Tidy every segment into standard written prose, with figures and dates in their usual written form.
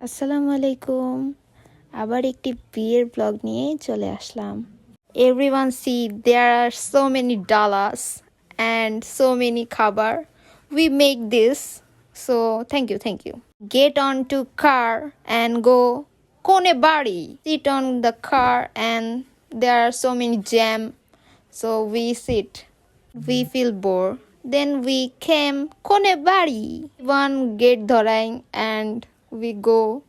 আসসালামু আলাইকুম। আবার একটি বিয়ের ব্লগ নিয়ে চলে আসলাম। Everyone see there are so many dollars and so many খাবার. We make this. So thank you. Get on to car and go Konebari. Sit on the car and there are so many jam. So we sit. We feel bored. Then we came Konebari. One gate dharaing and we go.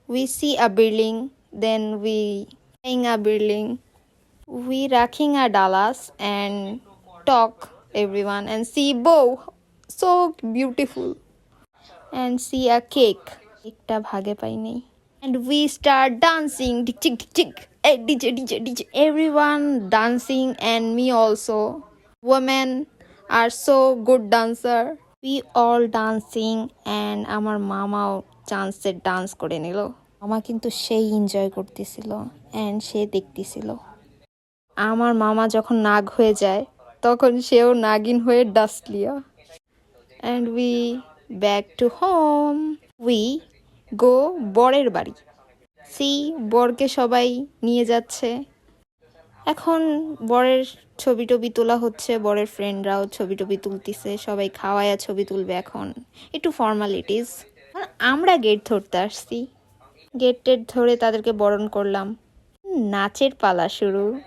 We see a building, then we buying a building. We racking a dollars and talk everyone and see bow so beautiful and see a cake. একটা ভাগে পাই নেই. And we start dancing. Tick tick tick tick. Hey, DJ. Everyone dancing and me also. Women are so good dancer. We all dancing and আমার মামাও চান্সে dance করে নিল। মামা কিন্তু সেই এনজয় করতেছিল অ্যান্ড সে দেখতেছিল। আমার মামা যখন নাগ হয়ে যায় তখন সেও নাগিন হয়ে ডাস্ট লিয়া। And we back to home. We go বরের বাড়ি। সি বরকে সবাই নিয়ে যাচ্ছে। এখন বরের ছবি টবি তোলা হচ্ছে, বরের ফ্রেন্ডরাও ছবি টবি তুলতেছে, সবাই খাওয়ায়া ছবি তুলবে। এখন একটু ফর্মালিটিস। আমরা গেট ধরতে আসছি, গেট টেট ধরে তাদেরকে বরণ করলাম। নাচের পালা শুরু।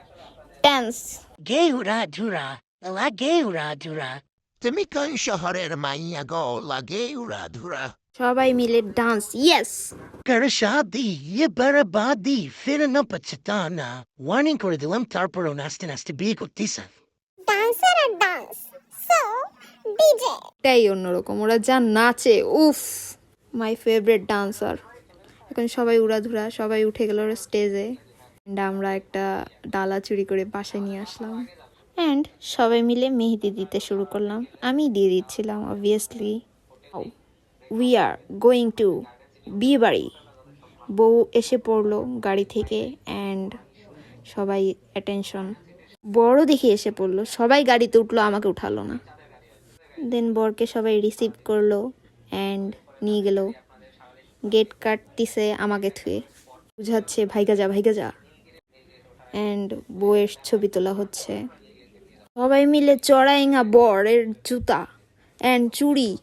ড্যান্স। Geura-dura, la geura-dura. তুমি কোন শহরের মাইয়া গো লাগে উড়াধুরা? সবাই মিলে dance. Yes. Karashadi, Yebarabadi, Firanapachatana. Warning করে দিলাম তারপরও নাচতে নাচতে বিয়ে করতেছে। dancer আর dance. So, DJ. এটাই অন্যরকম, ওরা যা নাচে, উফ, মাই ফেভারিট ডান্সার। এখন সবাই উড়াধুরা, সবাই উঠে গেল স্টেজে। অ্যান্ড আমরা একটা ডালা চুরি করে বাসায় নিয়ে আসলাম অ্যান্ড সবাই মিলে মেহেদি দিতে শুরু করলাম। আমি দিয়ে দিচ্ছিলাম obviously. We are going to বিয়ে বাড়ি। বউ এসে পড়লো গাড়ি থেকে অ্যান্ড সবাই অ্যাটেনশন। বড় দেখে এসে পড়লো, সবাই গাড়িতে উঠলো, আমাকে উঠালো না। দেন বরকে সবাই রিসিভ করলো অ্যান্ড নিয়ে গেল। গেট কাটতিছে আমাকে থুয়ে, বুঝাচ্ছে ভাইগা যা। অ্যান্ড বউয়ের ছবি তোলা হচ্ছে। সবাই মিলে চড়াইঙা বরের জুতা অ্যান্ড চুড়ি।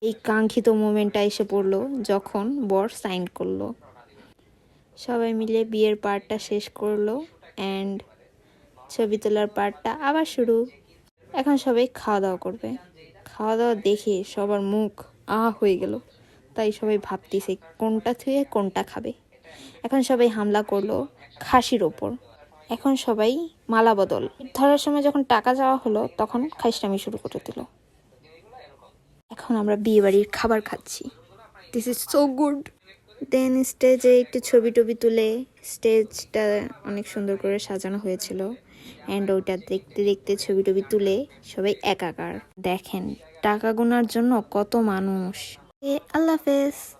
এই কাঙ্ক্ষিত মোমেন্টটা এসে পড়লো যখন বর সাইন করলো। সবাই মিলে বিয়ের পার্টটা শেষ করলো অ্যান্ড ছবি তোলার পার্টটা আবার শুরু। এখন সবাই খাওয়া দাওয়া করবে। খাওয়া দাওয়া দেখে সবার মুখ হয়ে গেল, তাই সবাই ভাবতেছে কোনটা থুয়ে কোনটা খাবে। এখন সবাই হামলা করলো খাসির ওপর। এখন সবাই মালা বদল ধরার সময় যখন টাকা যাওয়া হলো তখন খাইস্টামি শুরু করে দিল। এখন আমরা বিয়ে বাড়ির খাবার খাচ্ছি। This is so good. Then স্টেজে একটু ছবি টবি তুলে, স্টেজটা অনেক সুন্দর করে সাজানো হয়েছিল অ্যান্ড ওইটা দেখতে দেখতে ছবি টবি তুলে সবাই একাকার। দেখেন টাকা গোনার জন্য কত মানুষ। আল্লাহ হাফেজ।